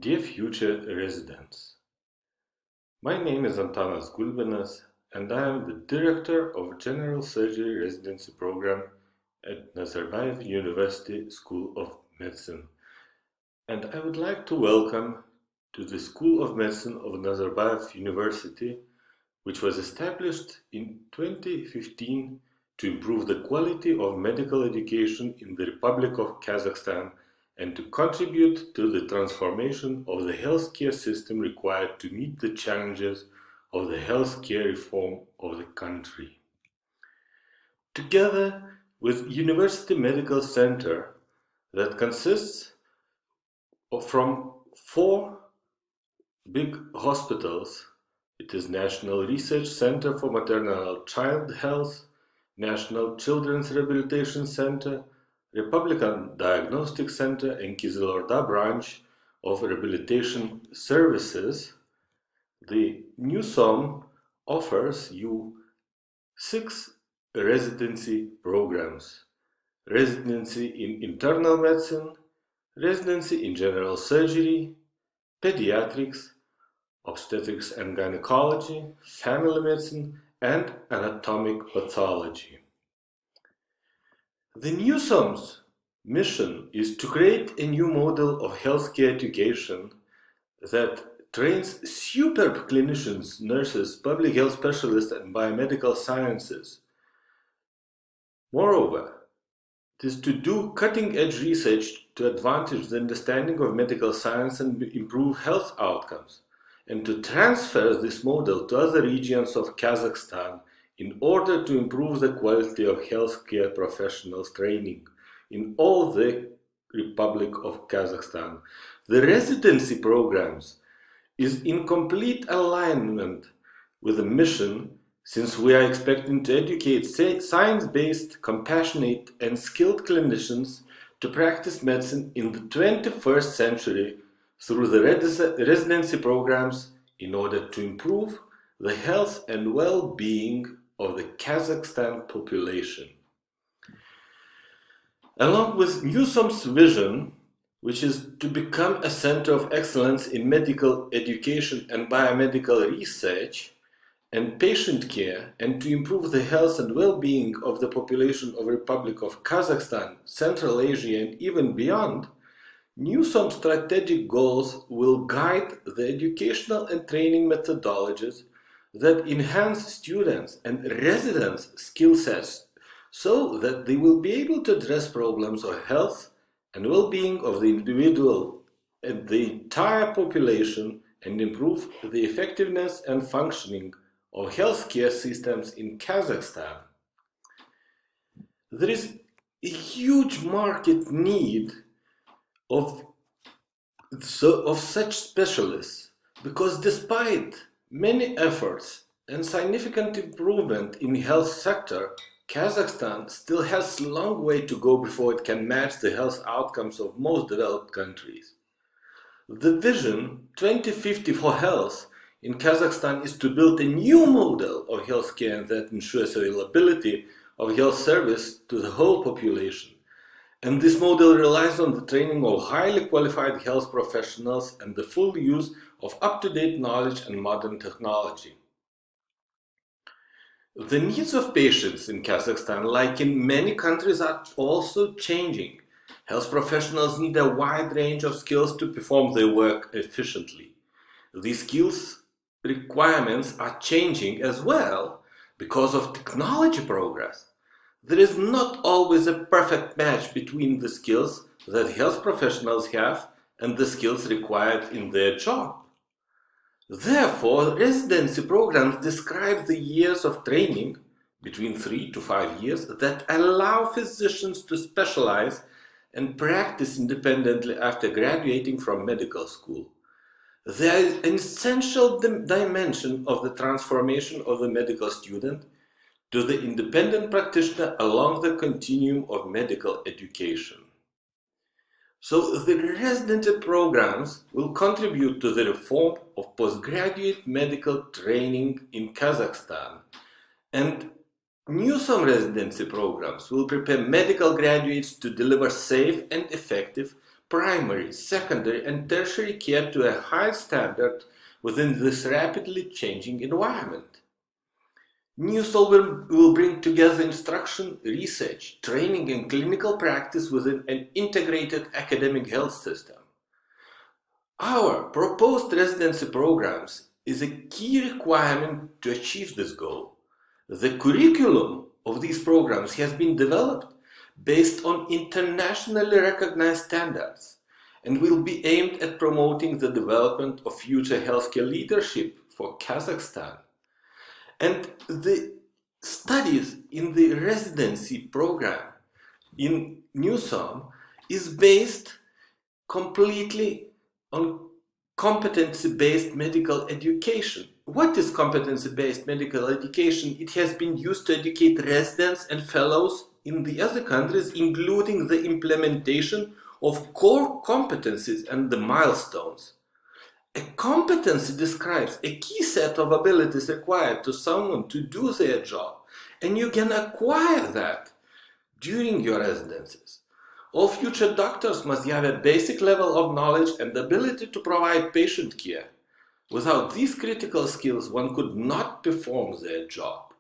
Dear future residents, my name is Antanas Gulbinas and I am the Director of General Surgery Residency Program at Nazarbayev University School of Medicine. And I would like to welcome to the School of Medicine of Nazarbayev University, which was established in 2015 to improve the quality of medical education in the Republic of Kazakhstan and to contribute to the transformation of the healthcare system required to meet the challenges of the healthcare reform of the country. Together with University Medical Center that consists from 4 big hospitals, it is National Research Center for Maternal and Child Health, National Children's Rehabilitation Center, Republican Diagnostic Center, and Kizilorda branch of Rehabilitation Services. The NUSOM offers you 6 residency programs: residency in internal medicine, residency in general surgery, pediatrics, obstetrics and gynecology, family medicine, and anatomic pathology. The NUSOM's mission is to create a new model of healthcare education that trains superb clinicians, nurses, public health specialists, and biomedical sciences. Moreover, it is to do cutting-edge research to advance the understanding of medical science and improve health outcomes, and to transfer this model to other regions of Kazakhstan in order to improve the quality of healthcare professionals training in all the Republic of Kazakhstan. The residency programs is in complete alignment with the mission, since we are expecting to educate science-based, compassionate, and skilled clinicians to practice medicine in the 21st century through the residency programs in order to improve the health and well-being of the Kazakhstan population. Along with NUSOM's vision, which is to become a center of excellence in medical education and biomedical research and patient care, and to improve the health and well-being of the population of the Republic of Kazakhstan, Central Asia, and even beyond, NUSOM strategic goals will guide the educational and training methodologies that enhance students and residents' skill sets so that they will be able to address problems of health and well-being of the individual and the entire population and improve the effectiveness and functioning of healthcare systems in Kazakhstan. There is a huge market need of such specialists, because despite many efforts and significant improvement in the health sector, Kazakhstan still has a long way to go before it can match the health outcomes of most developed countries. The Vision 2050 for Health in Kazakhstan is to build a new model of healthcare that ensures availability of health service to the whole population. And this model relies on the training of highly qualified health professionals and the full use of up-to-date knowledge and modern technology. The needs of patients in Kazakhstan, like in many countries, are also changing. Health professionals need a wide range of skills to perform their work efficiently. These skills requirements are changing as well because of technology progress. There is not always a perfect match between the skills that health professionals have and the skills required in their job. Therefore, residency programs describe the years of training, between 3 to 5 years, that allow physicians to specialize and practice independently after graduating from medical school. There is an essential dimension of the transformation of the medical student to the independent practitioner along the continuum of medical education. So the residency programs will contribute to the reform of postgraduate medical training in Kazakhstan, and NUSOM residency programs will prepare medical graduates to deliver safe and effective primary, secondary, and tertiary care to a high standard within this rapidly changing environment. NewSol will bring together instruction, research, training, and clinical practice within an integrated academic health system. Our proposed residency programs is a key requirement to achieve this goal. The curriculum of these programs has been developed based on internationally recognized standards and will be aimed at promoting the development of future healthcare leadership for Kazakhstan. And the studies in the residency program in NewSOM is based completely on competency-based medical education. What is competency-based medical education? It has been used to educate residents and fellows in the other countries, including the implementation of core competencies and the milestones. A competency describes a key set of abilities required to someone to do their job, and you can acquire that during your residencies. All future doctors must have a basic level of knowledge and ability to provide patient care. Without these critical skills, one could not perform their job.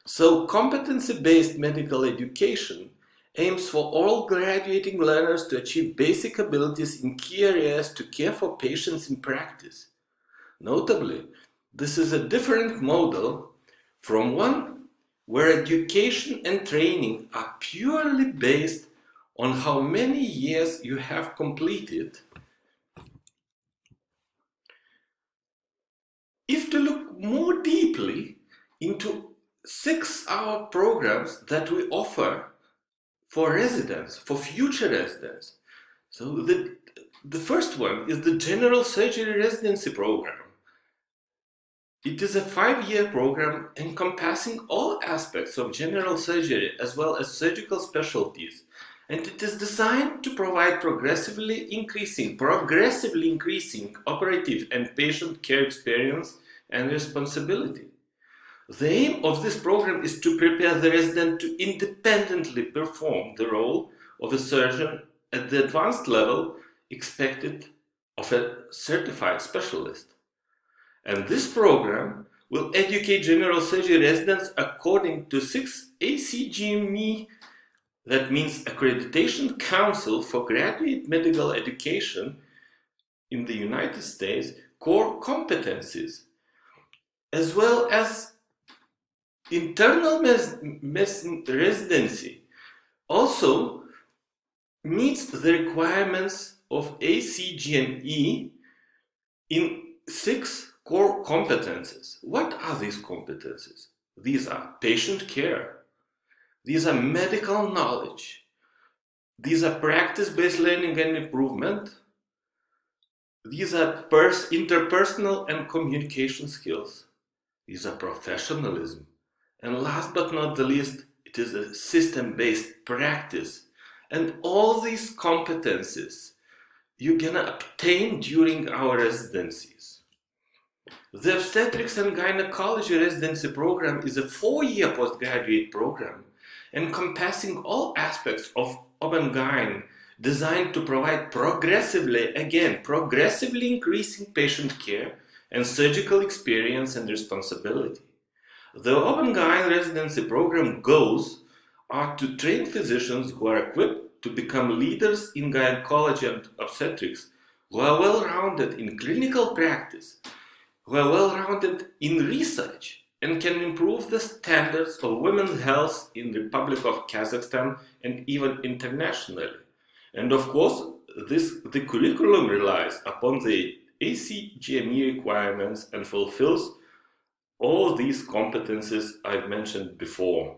So, competency-based medical education aims for all graduating learners to achieve basic abilities in key areas to care for patients in practice. Notably, this is a different model from one where education and training are purely based on how many years you have completed. If to look more deeply into 6-hour programs that we offer for residents, for future residents. So the first one is the General Surgery Residency Program. It is a 5-year program encompassing all aspects of general surgery as well as surgical specialties, and it is designed to provide progressively increasing operative and patient care experience and responsibility. The aim of this program is to prepare the resident to independently perform the role of a surgeon at the advanced level expected of a certified specialist. And this program will educate general surgery residents according to 6 ACGME, that means Accreditation Council for Graduate Medical Education in the United States, core competencies, as well as internal residency also meets the requirements of ACGME in 6 core competences. What are these competences? These are patient care, these are medical knowledge, these are practice-based learning and improvement, these are interpersonal and communication skills, these are professionalism, and last but not the least, it is a system-based practice. And all these competencies you can obtain during our residencies. The Obstetrics and Gynecology Residency Program is a 4-year postgraduate program encompassing all aspects of OB/GYN, designed to provide progressively increasing patient care and surgical experience and responsibility. The OB/GYN residency program goals are to train physicians who are equipped to become leaders in gynecology and obstetrics, who are well-rounded in clinical practice, who are well-rounded in research, and can improve the standards of women's health in the Republic of Kazakhstan and even internationally. And of course, the curriculum relies upon the ACGME requirements and fulfills all these competencies I've mentioned before.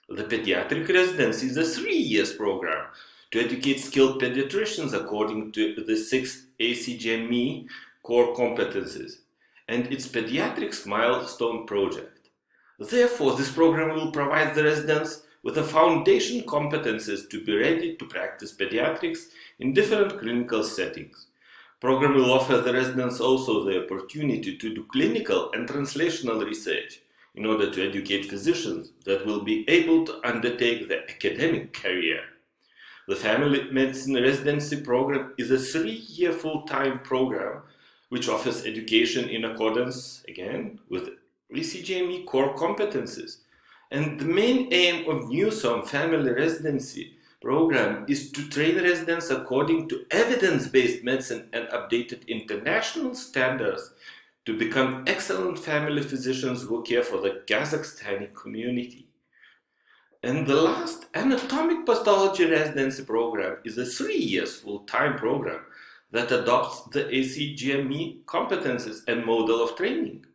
The pediatric residency is a 3-year program to educate skilled pediatricians according to the 6 ACGME core competencies and its pediatrics milestone project. Therefore, this program will provide the residents with the foundation competencies to be ready to practice pediatrics in different clinical settings. Program will offer the residents also the opportunity to do clinical and translational research in order to educate physicians that will be able to undertake the academic career. The family medicine residency program is a 3-year full-time program which offers education in accordance, again, with ECGME core competencies. And the main aim of Newsom Family Residency program is to train residents according to evidence-based medicine and updated international standards to become excellent family physicians who care for the Kazakhstani community. And the last anatomic pathology residency program is a 3-year full-time program that adopts the ACGME competencies and model of training.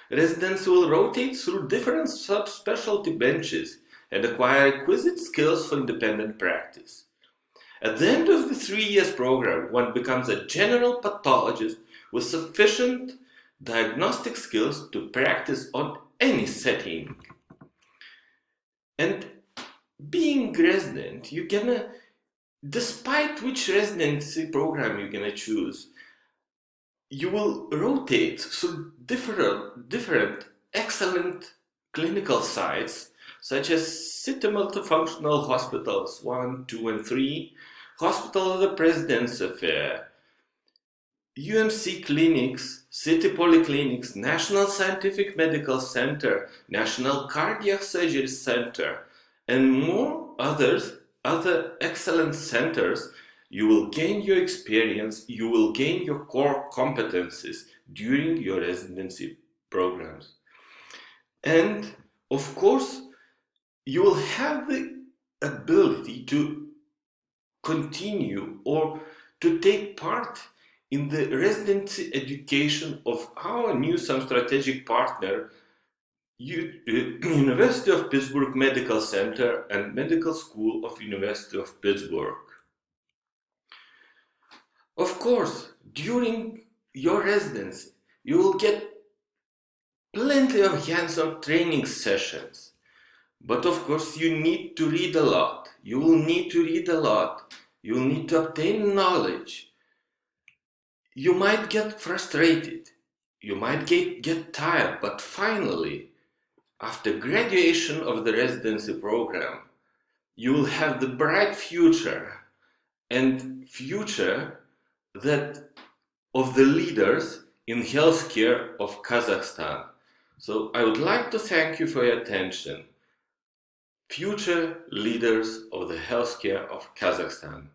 Residents will rotate through different subspecialty benches and acquire requisite skills for independent practice. At the end of the 3-year program, one becomes a general pathologist with sufficient diagnostic skills to practice on any setting. And being resident, you're gonna, despite which residency program you're gonna choose, you will rotate through different excellent clinical sites, such as city multifunctional hospitals 1, 2, and 3, Hospital of the President's Affair, UMC clinics, city polyclinics, National Scientific Medical Center, National Cardiac Surgery Center, and more other excellent centers. You will gain your experience, you will gain your core competencies during your residency programs. And of course, you will have the ability to continue or to take part in the residency education of our Newsom strategic partner, University of Pittsburgh Medical Center and Medical School of University of Pittsburgh. Of course, during your residency, you will get plenty of hands-on training sessions. But of course, you need to read a lot. You will need to read a lot. You will need to obtain knowledge. You might get frustrated. You might get tired. But finally, after graduation of the residency program, you will have the bright future and future that of the leaders in healthcare of Kazakhstan. So I would like to thank you for your attention. Future leaders of the healthcare of Kazakhstan.